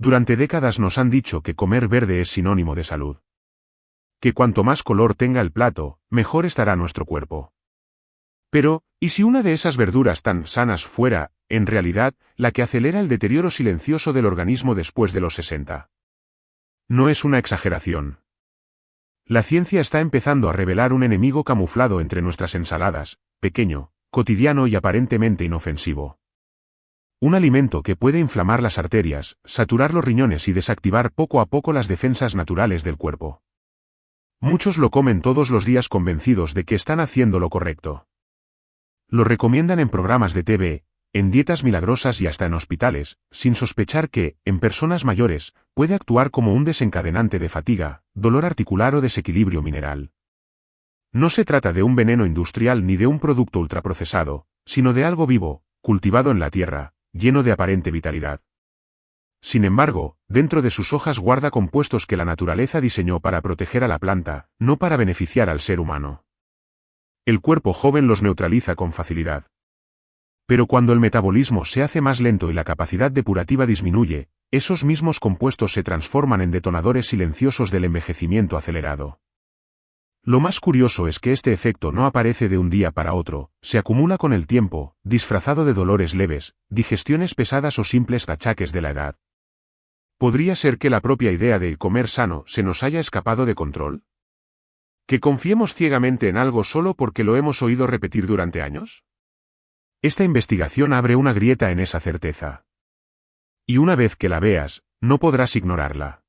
Durante décadas nos han dicho que comer verde es sinónimo de salud. Que cuanto más color tenga el plato, mejor estará nuestro cuerpo. Pero, ¿y si una de esas verduras tan sanas fuera, en realidad, la que acelera el deterioro silencioso del organismo después de los 60? No es una exageración. La ciencia está empezando a revelar un enemigo camuflado entre nuestras ensaladas, pequeño, cotidiano y aparentemente inofensivo. Un alimento que puede inflamar las arterias, saturar los riñones y desactivar poco a poco las defensas naturales del cuerpo. Muchos lo comen todos los días convencidos de que están haciendo lo correcto. Lo recomiendan en programas de TV, en dietas milagrosas y hasta en hospitales, sin sospechar que, en personas mayores, puede actuar como un desencadenante de fatiga, dolor articular o desequilibrio mineral. No se trata de un veneno industrial ni de un producto ultraprocesado, sino de algo vivo, cultivado en la tierra, lleno de aparente vitalidad. Sin embargo, dentro de sus hojas guarda compuestos que la naturaleza diseñó para proteger a la planta, no para beneficiar al ser humano. El cuerpo joven los neutraliza con facilidad. Pero cuando el metabolismo se hace más lento y la capacidad depurativa disminuye, esos mismos compuestos se transforman en detonadores silenciosos del envejecimiento acelerado. Lo más curioso es que este efecto no aparece de un día para otro, se acumula con el tiempo, disfrazado de dolores leves, digestiones pesadas o simples achaques de la edad. ¿Podría ser que la propia idea de comer sano se nos haya escapado de control? ¿Que confiemos ciegamente en algo solo porque lo hemos oído repetir durante años? Esta investigación abre una grieta en esa certeza. Y una vez que la veas, no podrás ignorarla.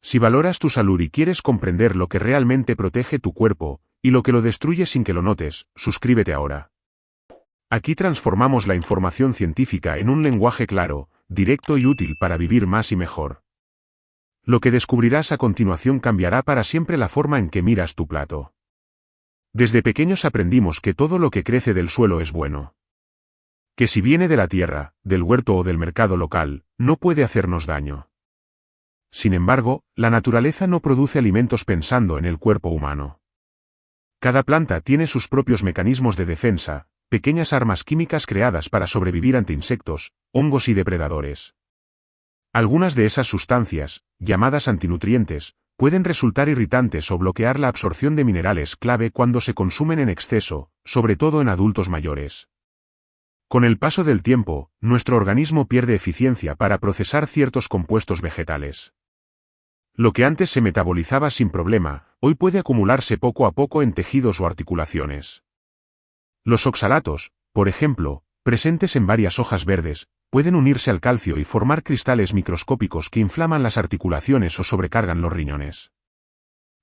Si valoras tu salud y quieres comprender lo que realmente protege tu cuerpo, y lo que lo destruye sin que lo notes, suscríbete ahora. Aquí transformamos la información científica en un lenguaje claro, directo y útil para vivir más y mejor. Lo que descubrirás a continuación cambiará para siempre la forma en que miras tu plato. Desde pequeños aprendimos que todo lo que crece del suelo es bueno. Que si viene de la tierra, del huerto o del mercado local, no puede hacernos daño. Sin embargo, la naturaleza no produce alimentos pensando en el cuerpo humano. Cada planta tiene sus propios mecanismos de defensa, pequeñas armas químicas creadas para sobrevivir ante insectos, hongos y depredadores. Algunas de esas sustancias, llamadas antinutrientes, pueden resultar irritantes o bloquear la absorción de minerales clave cuando se consumen en exceso, sobre todo en adultos mayores. Con el paso del tiempo, nuestro organismo pierde eficiencia para procesar ciertos compuestos vegetales. Lo que antes se metabolizaba sin problema, hoy puede acumularse poco a poco en tejidos o articulaciones. Los oxalatos, por ejemplo, presentes en varias hojas verdes, pueden unirse al calcio y formar cristales microscópicos que inflaman las articulaciones o sobrecargan los riñones.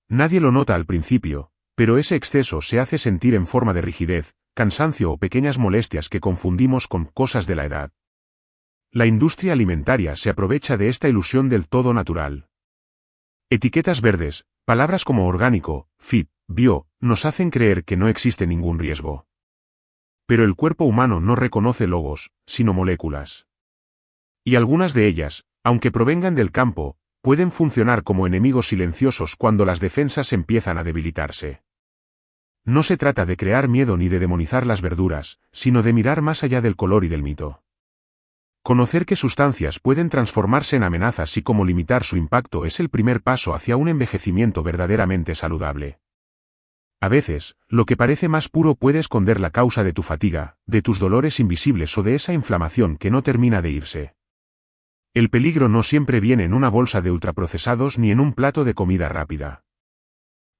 Nadie lo nota al principio, pero ese exceso se hace sentir en forma de rigidez, cansancio o pequeñas molestias que confundimos con cosas de la edad. La industria alimentaria se aprovecha de esta ilusión del todo natural. Etiquetas verdes, palabras como orgánico, fit, bio, nos hacen creer que no existe ningún riesgo. Pero el cuerpo humano no reconoce logos, sino moléculas. Y algunas de ellas, aunque provengan del campo, pueden funcionar como enemigos silenciosos cuando las defensas empiezan a debilitarse. No se trata de crear miedo ni de demonizar las verduras, sino de mirar más allá del color y del mito. Conocer qué sustancias pueden transformarse en amenazas y cómo limitar su impacto es el primer paso hacia un envejecimiento verdaderamente saludable. A veces, lo que parece más puro puede esconder la causa de tu fatiga, de tus dolores invisibles o de esa inflamación que no termina de irse. El peligro no siempre viene en una bolsa de ultraprocesados ni en un plato de comida rápida.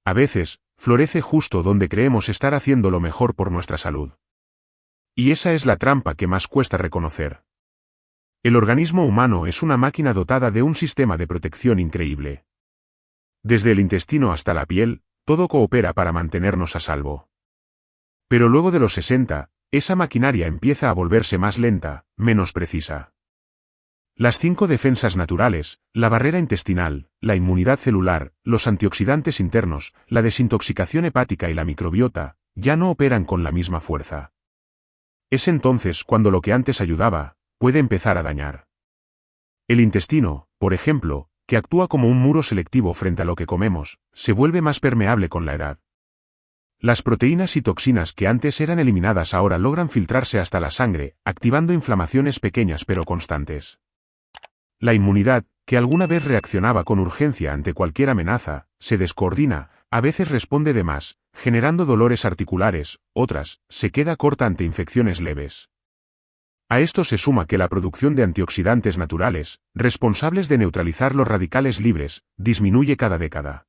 A veces, florece justo donde creemos estar haciendo lo mejor por nuestra salud. Y esa es la trampa que más cuesta reconocer. El organismo humano es una máquina dotada de un sistema de protección increíble. Desde el intestino hasta la piel, todo coopera para mantenernos a salvo. Pero luego de los 60, esa maquinaria empieza a volverse más lenta, menos precisa. Las 5 defensas naturales, la barrera intestinal, la inmunidad celular, los antioxidantes internos, la desintoxicación hepática y la microbiota, ya no operan con la misma fuerza. Es entonces cuando lo que antes ayudaba, puede empezar a dañar. El intestino, por ejemplo, que actúa como un muro selectivo frente a lo que comemos, se vuelve más permeable con la edad. Las proteínas y toxinas que antes eran eliminadas ahora logran filtrarse hasta la sangre, activando inflamaciones pequeñas pero constantes. La inmunidad, que alguna vez reaccionaba con urgencia ante cualquier amenaza, se descoordina, a veces responde de más, generando dolores articulares, otras, se queda corta ante infecciones leves. A esto se suma que la producción de antioxidantes naturales, responsables de neutralizar los radicales libres, disminuye cada década.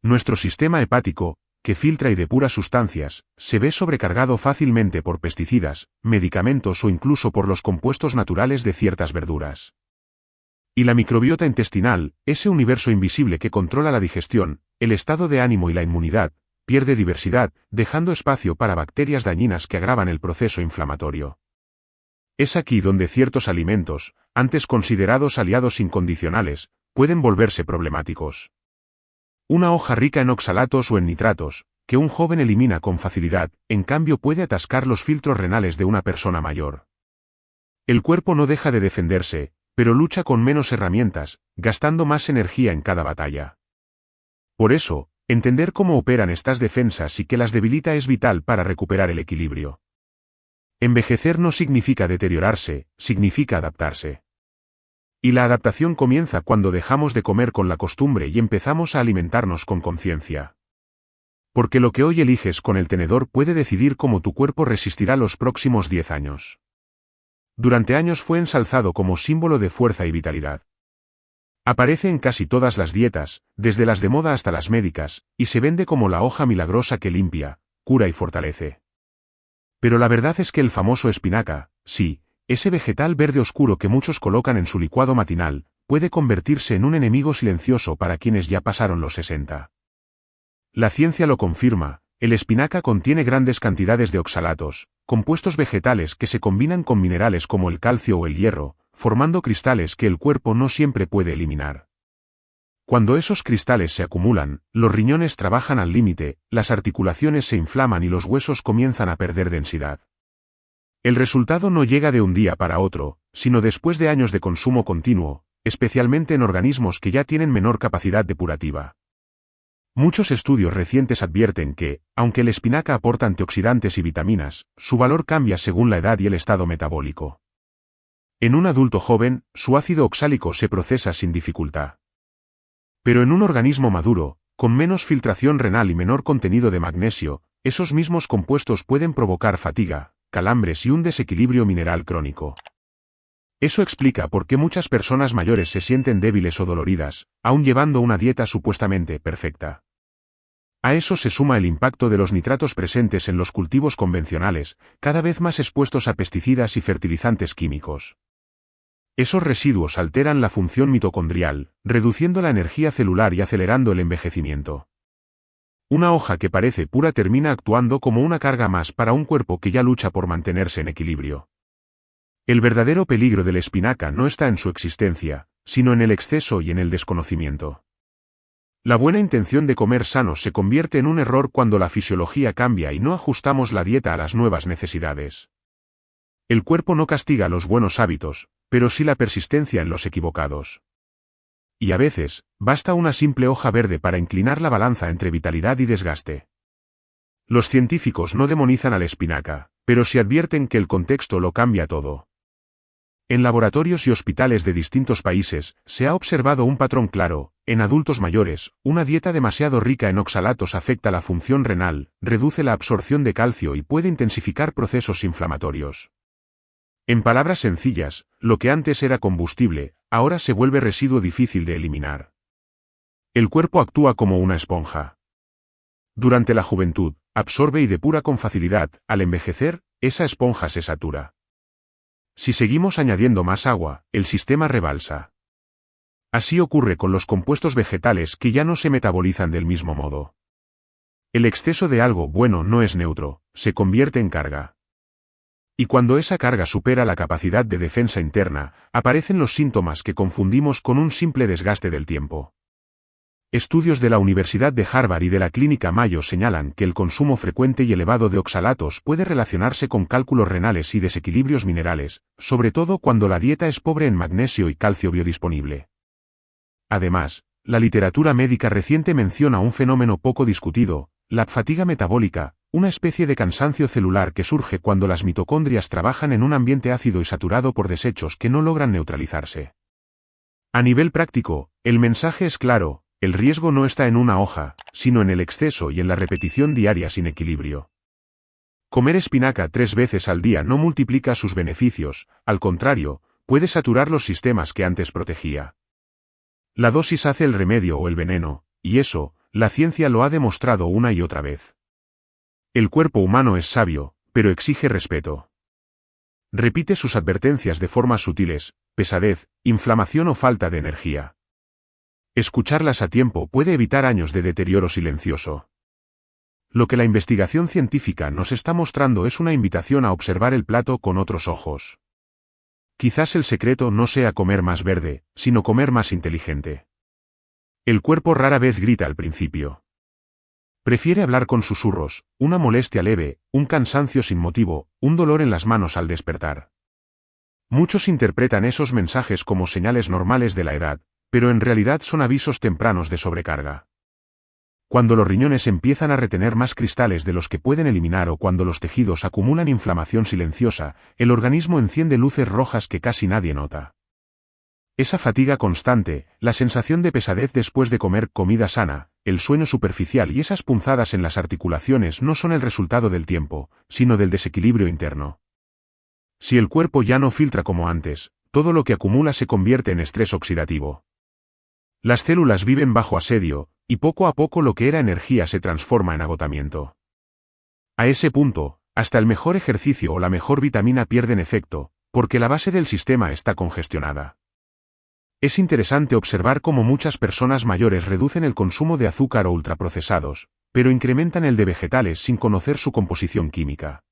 Nuestro sistema hepático, que filtra y depura sustancias, se ve sobrecargado fácilmente por pesticidas, medicamentos o incluso por los compuestos naturales de ciertas verduras. Y la microbiota intestinal, ese universo invisible que controla la digestión, el estado de ánimo y la inmunidad, pierde diversidad, dejando espacio para bacterias dañinas que agravan el proceso inflamatorio. Es aquí donde ciertos alimentos, antes considerados aliados incondicionales, pueden volverse problemáticos. Una hoja rica en oxalatos o en nitratos, que un joven elimina con facilidad, en cambio puede atascar los filtros renales de una persona mayor. El cuerpo no deja de defenderse, pero lucha con menos herramientas, gastando más energía en cada batalla. Por eso, entender cómo operan estas defensas y qué las debilita es vital para recuperar el equilibrio. Envejecer no significa deteriorarse, significa adaptarse. Y la adaptación comienza cuando dejamos de comer con la costumbre y empezamos a alimentarnos con conciencia. Porque lo que hoy eliges con el tenedor puede decidir cómo tu cuerpo resistirá los próximos 10 años. Durante años fue ensalzado como símbolo de fuerza y vitalidad. Aparece en casi todas las dietas, desde las de moda hasta las médicas, y se vende como la hoja milagrosa que limpia, cura y fortalece. Pero la verdad es que el famoso espinaca, sí, ese vegetal verde oscuro que muchos colocan en su licuado matinal, puede convertirse en un enemigo silencioso para quienes ya pasaron los 60. La ciencia lo confirma, el espinaca contiene grandes cantidades de oxalatos, compuestos vegetales que se combinan con minerales como el calcio o el hierro, formando cristales que el cuerpo no siempre puede eliminar. Cuando esos cristales se acumulan, los riñones trabajan al límite, las articulaciones se inflaman y los huesos comienzan a perder densidad. El resultado no llega de un día para otro, sino después de años de consumo continuo, especialmente en organismos que ya tienen menor capacidad depurativa. Muchos estudios recientes advierten que, aunque el espinaca aporta antioxidantes y vitaminas, su valor cambia según la edad y el estado metabólico. En un adulto joven, su ácido oxálico se procesa sin dificultad. Pero en un organismo maduro, con menos filtración renal y menor contenido de magnesio, esos mismos compuestos pueden provocar fatiga, calambres y un desequilibrio mineral crónico. Eso explica por qué muchas personas mayores se sienten débiles o doloridas, aun llevando una dieta supuestamente perfecta. A eso se suma el impacto de los nitratos presentes en los cultivos convencionales, cada vez más expuestos a pesticidas y fertilizantes químicos. Esos residuos alteran la función mitocondrial, reduciendo la energía celular y acelerando el envejecimiento. Una hoja que parece pura termina actuando como una carga más para un cuerpo que ya lucha por mantenerse en equilibrio. El verdadero peligro de la espinaca no está en su existencia, sino en el exceso y en el desconocimiento. La buena intención de comer sano se convierte en un error cuando la fisiología cambia y no ajustamos la dieta a las nuevas necesidades. El cuerpo no castiga los buenos hábitos, pero sí la persistencia en los equivocados. Y a veces, basta una simple hoja verde para inclinar la balanza entre vitalidad y desgaste. Los científicos no demonizan a la espinaca, pero sí advierten que el contexto lo cambia todo. En laboratorios y hospitales de distintos países, se ha observado un patrón claro: en adultos mayores, una dieta demasiado rica en oxalatos afecta la función renal, reduce la absorción de calcio y puede intensificar procesos inflamatorios. En palabras sencillas, lo que antes era combustible, ahora se vuelve residuo difícil de eliminar. El cuerpo actúa como una esponja. Durante la juventud, absorbe y depura con facilidad; al envejecer, esa esponja se satura. Si seguimos añadiendo más agua, el sistema rebalsa. Así ocurre con los compuestos vegetales que ya no se metabolizan del mismo modo. El exceso de algo bueno no es neutro, se convierte en carga. Y cuando esa carga supera la capacidad de defensa interna, aparecen los síntomas que confundimos con un simple desgaste del tiempo. Estudios de la Universidad de Harvard y de la Clínica Mayo señalan que el consumo frecuente y elevado de oxalatos puede relacionarse con cálculos renales y desequilibrios minerales, sobre todo cuando la dieta es pobre en magnesio y calcio biodisponible. Además, la literatura médica reciente menciona un fenómeno poco discutido: la fatiga metabólica, una especie de cansancio celular que surge cuando las mitocondrias trabajan en un ambiente ácido y saturado por desechos que no logran neutralizarse. A nivel práctico, el mensaje es claro, el riesgo no está en una hoja, sino en el exceso y en la repetición diaria sin equilibrio. Comer espinaca 3 veces al día no multiplica sus beneficios, al contrario, puede saturar los sistemas que antes protegía. La dosis hace el remedio o el veneno, y eso, la ciencia lo ha demostrado una y otra vez. El cuerpo humano es sabio, pero exige respeto. Repite sus advertencias de formas sutiles, pesadez, inflamación o falta de energía. Escucharlas a tiempo puede evitar años de deterioro silencioso. Lo que la investigación científica nos está mostrando es una invitación a observar el plato con otros ojos. Quizás el secreto no sea comer más verde, sino comer más inteligente. El cuerpo rara vez grita al principio. Prefiere hablar con susurros, una molestia leve, un cansancio sin motivo, un dolor en las manos al despertar. Muchos interpretan esos mensajes como señales normales de la edad, pero en realidad son avisos tempranos de sobrecarga. Cuando los riñones empiezan a retener más cristales de los que pueden eliminar o cuando los tejidos acumulan inflamación silenciosa, el organismo enciende luces rojas que casi nadie nota. Esa fatiga constante, la sensación de pesadez después de comer comida sana, el sueño superficial y esas punzadas en las articulaciones no son el resultado del tiempo, sino del desequilibrio interno. Si el cuerpo ya no filtra como antes, todo lo que acumula se convierte en estrés oxidativo. Las células viven bajo asedio, y poco a poco lo que era energía se transforma en agotamiento. A ese punto, hasta el mejor ejercicio o la mejor vitamina pierden efecto, porque la base del sistema está congestionada. Es interesante observar cómo muchas personas mayores reducen el consumo de azúcar o ultraprocesados, pero incrementan el de vegetales sin conocer su composición química.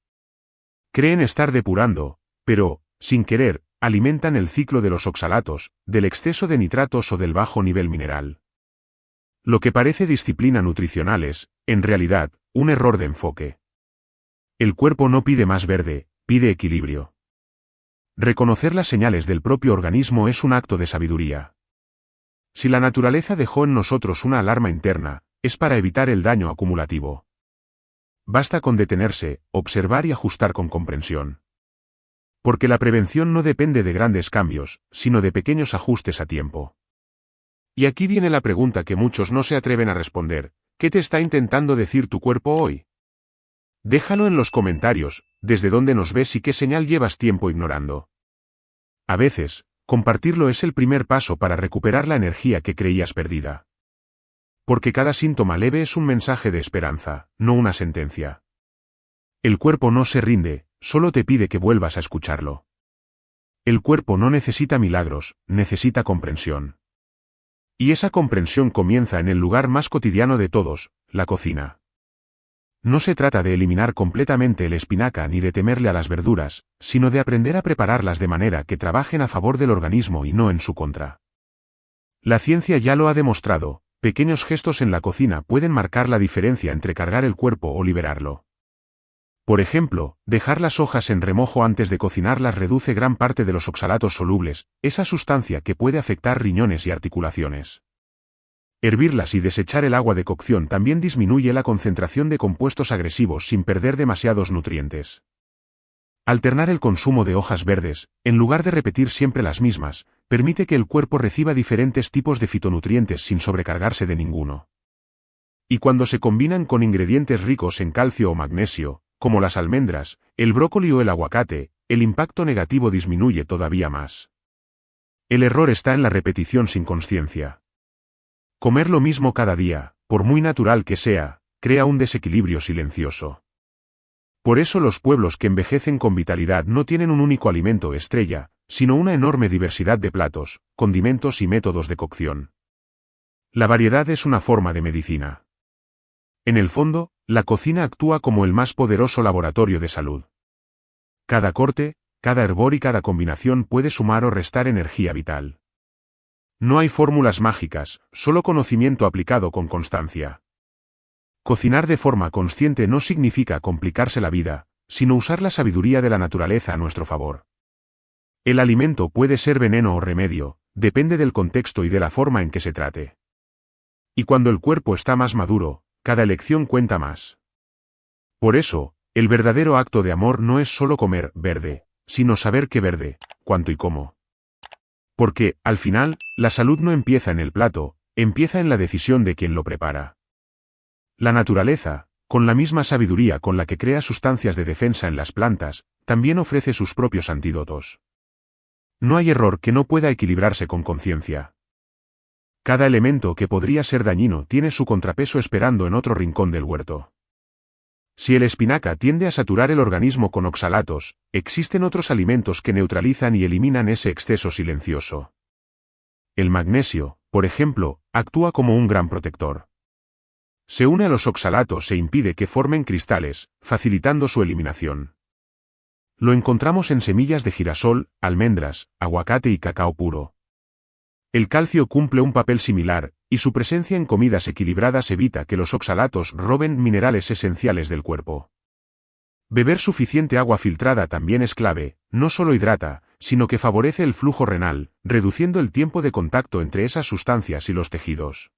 Creen estar depurando, pero, sin querer, alimentan el ciclo de los oxalatos, del exceso de nitratos o del bajo nivel mineral. Lo que parece disciplina nutricional es, en realidad, un error de enfoque. El cuerpo no pide más verde, pide equilibrio. Reconocer las señales del propio organismo es un acto de sabiduría. Si la naturaleza dejó en nosotros una alarma interna, es para evitar el daño acumulativo. Basta con detenerse, observar y ajustar con comprensión. Porque la prevención no depende de grandes cambios, sino de pequeños ajustes a tiempo. Y aquí viene la pregunta que muchos no se atreven a responder: ¿qué te está intentando decir tu cuerpo hoy? Déjalo en los comentarios, desde dónde nos ves y qué señal llevas tiempo ignorando. A veces, compartirlo es el primer paso para recuperar la energía que creías perdida. Porque cada síntoma leve es un mensaje de esperanza, no una sentencia. El cuerpo no se rinde, solo te pide que vuelvas a escucharlo. El cuerpo no necesita milagros, necesita comprensión. Y esa comprensión comienza en el lugar más cotidiano de todos, la cocina. No se trata de eliminar completamente el espinaca ni de temerle a las verduras, sino de aprender a prepararlas de manera que trabajen a favor del organismo y no en su contra. La ciencia ya lo ha demostrado, pequeños gestos en la cocina pueden marcar la diferencia entre cargar el cuerpo o liberarlo. Por ejemplo, dejar las hojas en remojo antes de cocinarlas reduce gran parte de los oxalatos solubles, esa sustancia que puede afectar riñones y articulaciones. Hervirlas y desechar el agua de cocción también disminuye la concentración de compuestos agresivos sin perder demasiados nutrientes. Alternar el consumo de hojas verdes, en lugar de repetir siempre las mismas, permite que el cuerpo reciba diferentes tipos de fitonutrientes sin sobrecargarse de ninguno. Y cuando se combinan con ingredientes ricos en calcio o magnesio, como las almendras, el brócoli o el aguacate, el impacto negativo disminuye todavía más. El error está en la repetición sin consciencia. Comer lo mismo cada día, por muy natural que sea, crea un desequilibrio silencioso. Por eso los pueblos que envejecen con vitalidad no tienen un único alimento estrella, sino una enorme diversidad de platos, condimentos y métodos de cocción. La variedad es una forma de medicina. En el fondo, la cocina actúa como el más poderoso laboratorio de salud. Cada corte, cada hervor y cada combinación puede sumar o restar energía vital. No hay fórmulas mágicas, solo conocimiento aplicado con constancia. Cocinar de forma consciente no significa complicarse la vida, sino usar la sabiduría de la naturaleza a nuestro favor. El alimento puede ser veneno o remedio, depende del contexto y de la forma en que se trate. Y cuando el cuerpo está más maduro, cada elección cuenta más. Por eso, el verdadero acto de amor no es solo comer verde, sino saber qué verde, cuánto y cómo. Porque, al final, la salud no empieza en el plato, empieza en la decisión de quien lo prepara. La naturaleza, con la misma sabiduría con la que crea sustancias de defensa en las plantas, también ofrece sus propios antídotos. No hay error que no pueda equilibrarse con conciencia. Cada elemento que podría ser dañino tiene su contrapeso esperando en otro rincón del huerto. Si el espinaca tiende a saturar el organismo con oxalatos, existen otros alimentos que neutralizan y eliminan ese exceso silencioso. El magnesio, por ejemplo, actúa como un gran protector. Se une a los oxalatos e impide que formen cristales, facilitando su eliminación. Lo encontramos en semillas de girasol, almendras, aguacate y cacao puro. El calcio cumple un papel similar, y su presencia en comidas equilibradas evita que los oxalatos roben minerales esenciales del cuerpo. Beber suficiente agua filtrada también es clave, no solo hidrata, sino que favorece el flujo renal, reduciendo el tiempo de contacto entre esas sustancias y los tejidos.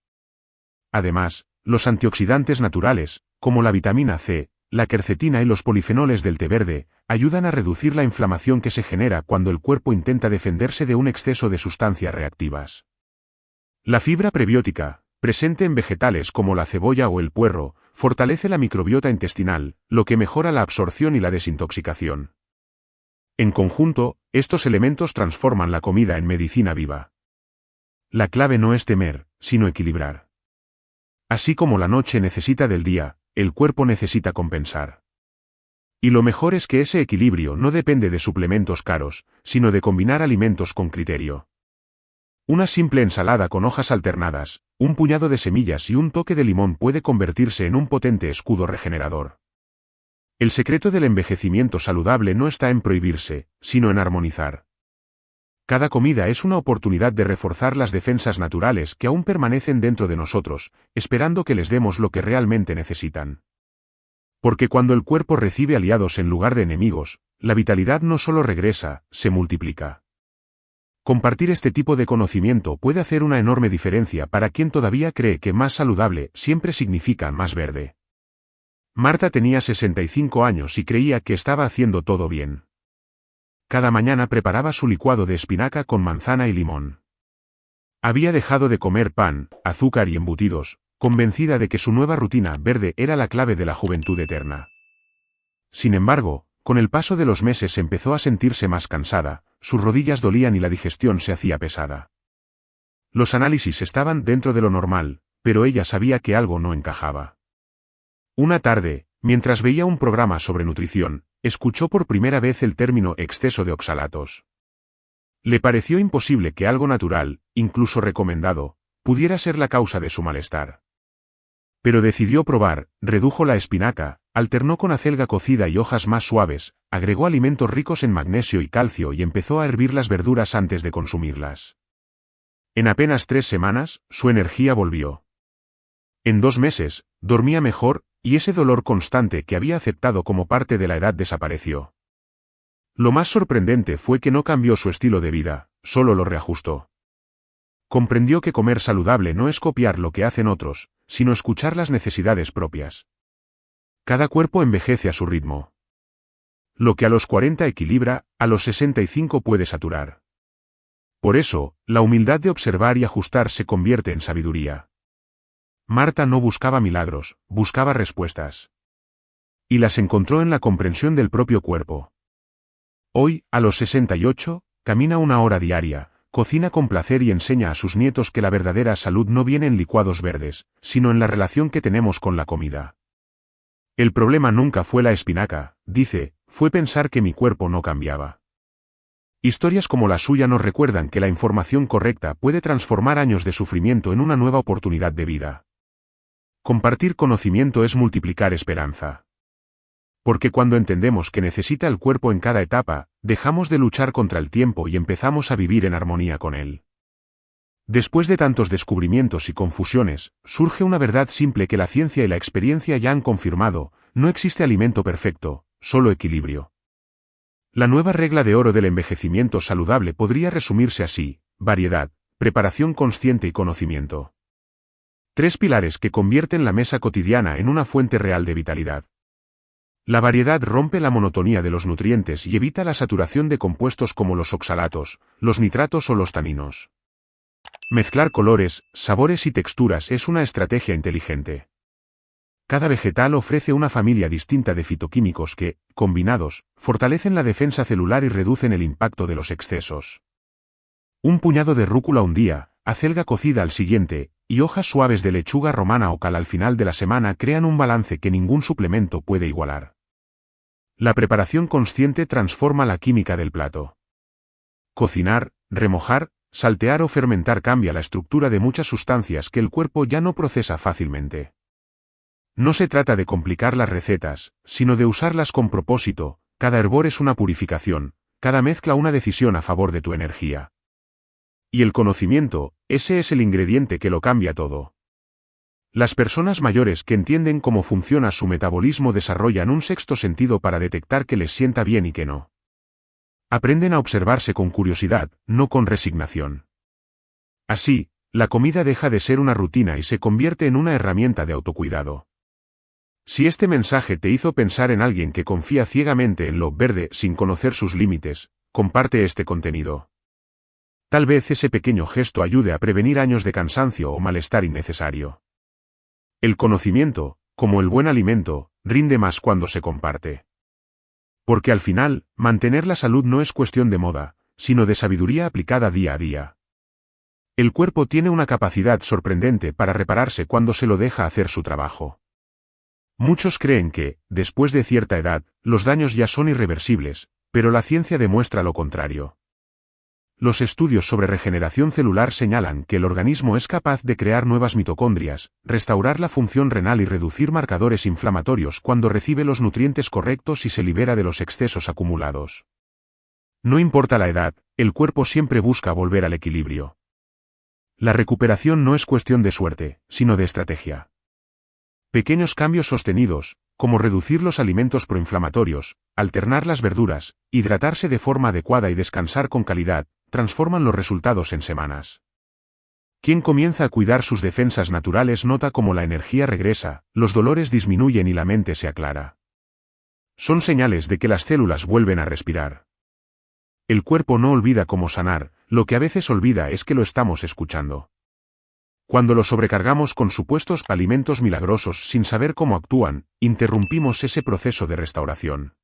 Además, los antioxidantes naturales, como la vitamina C, la quercetina y los polifenoles del té verde, ayudan a reducir la inflamación que se genera cuando el cuerpo intenta defenderse de un exceso de sustancias reactivas. La fibra prebiótica, presente en vegetales como la cebolla o el puerro, fortalece la microbiota intestinal, lo que mejora la absorción y la desintoxicación. En conjunto, estos elementos transforman la comida en medicina viva. La clave no es temer, sino equilibrar. Así como la noche necesita del día, el cuerpo necesita compensar. Y lo mejor es que ese equilibrio no depende de suplementos caros, sino de combinar alimentos con criterio. Una simple ensalada con hojas alternadas, un puñado de semillas y un toque de limón puede convertirse en un potente escudo regenerador. El secreto del envejecimiento saludable no está en prohibirse, sino en armonizar. Cada comida es una oportunidad de reforzar las defensas naturales que aún permanecen dentro de nosotros, esperando que les demos lo que realmente necesitan. Porque cuando el cuerpo recibe aliados en lugar de enemigos, la vitalidad no solo regresa, se multiplica. Compartir este tipo de conocimiento puede hacer una enorme diferencia para quien todavía cree que más saludable siempre significa más verde. Marta tenía 65 años y creía que estaba haciendo todo bien. Cada mañana preparaba su licuado de espinaca con manzana y limón. Había dejado de comer pan, azúcar y embutidos, convencida de que su nueva rutina verde era la clave de la juventud eterna. Sin embargo, con el paso de los meses empezó a sentirse más cansada, sus rodillas dolían y la digestión se hacía pesada. Los análisis estaban dentro de lo normal, pero ella sabía que algo no encajaba. Una tarde, mientras veía un programa sobre nutrición, escuchó por primera vez el término exceso de oxalatos. Le pareció imposible que algo natural, incluso recomendado, pudiera ser la causa de su malestar. Pero decidió probar, redujo la espinaca, alternó con acelga cocida y hojas más suaves, agregó alimentos ricos en magnesio y calcio y empezó a hervir las verduras antes de consumirlas. En apenas 3 semanas, su energía volvió. En 2 meses, dormía mejor, y ese dolor constante que había aceptado como parte de la edad desapareció. Lo más sorprendente fue que no cambió su estilo de vida, solo lo reajustó. Comprendió que comer saludable no es copiar lo que hacen otros, sino escuchar las necesidades propias. Cada cuerpo envejece a su ritmo. Lo que a los 40 equilibra, a los 65 puede saturar. Por eso, la humildad de observar y ajustar se convierte en sabiduría. Marta no buscaba milagros, buscaba respuestas. Y las encontró en la comprensión del propio cuerpo. Hoy, a los 68, camina 1 hora diaria, cocina con placer y enseña a sus nietos que la verdadera salud no viene en licuados verdes, sino en la relación que tenemos con la comida. El problema nunca fue la espinaca, dice, fue pensar que mi cuerpo no cambiaba. Historias como la suya nos recuerdan que la información correcta puede transformar años de sufrimiento en una nueva oportunidad de vida. Compartir conocimiento es multiplicar esperanza. Porque cuando entendemos que necesita el cuerpo en cada etapa, dejamos de luchar contra el tiempo y empezamos a vivir en armonía con él. Después de tantos descubrimientos y confusiones, surge una verdad simple que la ciencia y la experiencia ya han confirmado: no existe alimento perfecto, solo equilibrio. La nueva regla de oro del envejecimiento saludable podría resumirse así: variedad, preparación consciente y conocimiento. 3 pilares que convierten la mesa cotidiana en una fuente real de vitalidad. La variedad rompe la monotonía de los nutrientes y evita la saturación de compuestos como los oxalatos, los nitratos o los taninos. Mezclar colores, sabores y texturas es una estrategia inteligente. Cada vegetal ofrece una familia distinta de fitoquímicos que, combinados, fortalecen la defensa celular y reducen el impacto de los excesos. Un puñado de rúcula un día, acelga cocida al siguiente, y hojas suaves de lechuga romana o cal al final de la semana crean un balance que ningún suplemento puede igualar. La preparación consciente transforma la química del plato. Cocinar, remojar, saltear o fermentar cambia la estructura de muchas sustancias que el cuerpo ya no procesa fácilmente. No se trata de complicar las recetas, sino de usarlas con propósito. Cada hervor es una purificación, cada mezcla una decisión a favor de tu energía. Y el conocimiento, ese es el ingrediente que lo cambia todo. Las personas mayores que entienden cómo funciona su metabolismo desarrollan un sexto sentido para detectar que les sienta bien y que no. Aprenden a observarse con curiosidad, no con resignación. Así, la comida deja de ser una rutina y se convierte en una herramienta de autocuidado. Si este mensaje te hizo pensar en alguien que confía ciegamente en lo verde sin conocer sus límites, comparte este contenido. Tal vez ese pequeño gesto ayude a prevenir años de cansancio o malestar innecesario. El conocimiento, como el buen alimento, rinde más cuando se comparte. Porque al final, mantener la salud no es cuestión de moda, sino de sabiduría aplicada día a día. El cuerpo tiene una capacidad sorprendente para repararse cuando se lo deja hacer su trabajo. Muchos creen que, después de cierta edad, los daños ya son irreversibles, pero la ciencia demuestra lo contrario. Los estudios sobre regeneración celular señalan que el organismo es capaz de crear nuevas mitocondrias, restaurar la función renal y reducir marcadores inflamatorios cuando recibe los nutrientes correctos y se libera de los excesos acumulados. No importa la edad, el cuerpo siempre busca volver al equilibrio. La recuperación no es cuestión de suerte, sino de estrategia. Pequeños cambios sostenidos, como reducir los alimentos proinflamatorios, alternar las verduras, hidratarse de forma adecuada y descansar con calidad, transforman los resultados en semanas. Quien comienza a cuidar sus defensas naturales nota cómo la energía regresa, los dolores disminuyen y la mente se aclara. Son señales de que las células vuelven a respirar. El cuerpo no olvida cómo sanar, lo que a veces olvida es que lo estamos escuchando. Cuando lo sobrecargamos con supuestos alimentos milagrosos sin saber cómo actúan, interrumpimos ese proceso de restauración.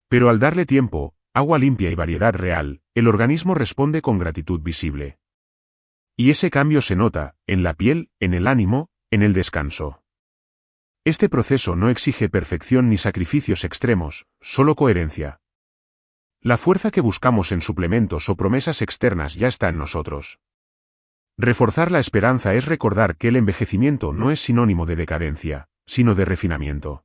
Pero al darle tiempo, agua limpia y variedad real, el organismo responde con gratitud visible. Y ese cambio se nota, en la piel, en el ánimo, en el descanso. Este proceso no exige perfección ni sacrificios extremos, solo coherencia. La fuerza que buscamos en suplementos o promesas externas ya está en nosotros. Reforzar la esperanza es recordar que el envejecimiento no es sinónimo de decadencia, sino de refinamiento.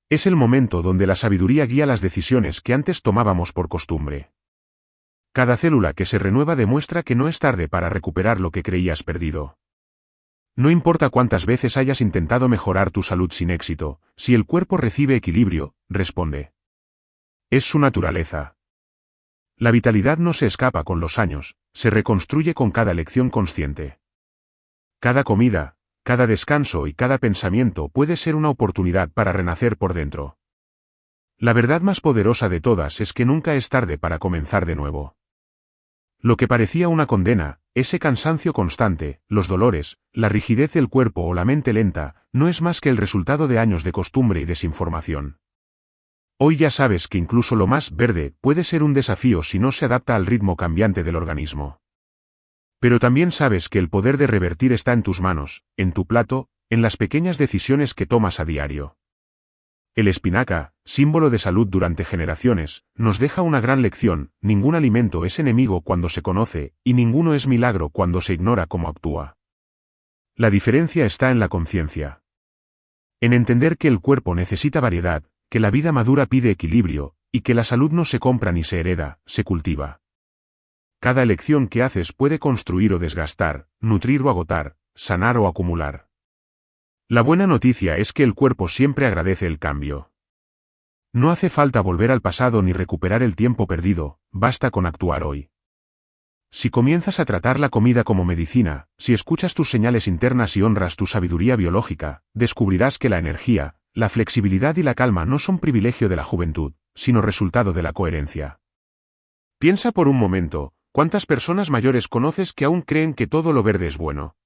Es el momento donde la sabiduría guía las decisiones que antes tomábamos por costumbre. Cada célula que se renueva demuestra que no es tarde para recuperar lo que creías perdido. No importa cuántas veces hayas intentado mejorar tu salud sin éxito, si el cuerpo recibe equilibrio, responde. Es su naturaleza. La vitalidad no se escapa con los años, se reconstruye con cada elección consciente. Cada comida, cada descanso y cada pensamiento puede ser una oportunidad para renacer por dentro. La verdad más poderosa de todas es que nunca es tarde para comenzar de nuevo. Lo que parecía una condena, ese cansancio constante, los dolores, la rigidez del cuerpo o la mente lenta, no es más que el resultado de años de costumbre y desinformación. Hoy ya sabes que incluso lo más verde puede ser un desafío si no se adapta al ritmo cambiante del organismo. Pero también sabes que el poder de revertir está en tus manos, en tu plato, en las pequeñas decisiones que tomas a diario. El espinaca, símbolo de salud durante generaciones, nos deja una gran lección: ningún alimento es enemigo cuando se conoce, y ninguno es milagro cuando se ignora cómo actúa. La diferencia está en la conciencia. En entender que el cuerpo necesita variedad, que la vida madura pide equilibrio, y que la salud no se compra ni se hereda, se cultiva. Cada elección que haces puede construir o desgastar, nutrir o agotar, sanar o acumular. La buena noticia es que el cuerpo siempre agradece el cambio. No hace falta volver al pasado ni recuperar el tiempo perdido, basta con actuar hoy. Si comienzas a tratar la comida como medicina, si escuchas tus señales internas y honras tu sabiduría biológica, descubrirás que la energía, la flexibilidad y la calma no son privilegio de la juventud, sino resultado de la coherencia. Piensa por un momento, ¿cuántas personas mayores conoces que aún creen que todo lo verde es bueno?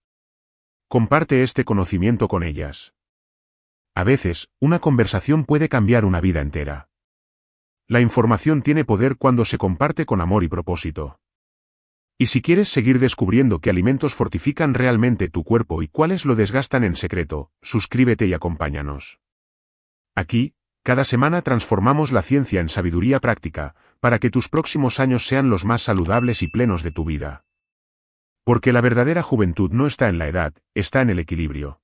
Comparte este conocimiento con ellas. A veces, una conversación puede cambiar una vida entera. La información tiene poder cuando se comparte con amor y propósito. Y si quieres seguir descubriendo qué alimentos fortifican realmente tu cuerpo y cuáles lo desgastan en secreto, suscríbete y acompáñanos. Aquí, cada semana transformamos la ciencia en sabiduría práctica, para que tus próximos años sean los más saludables y plenos de tu vida. Porque la verdadera juventud no está en la edad, está en el equilibrio.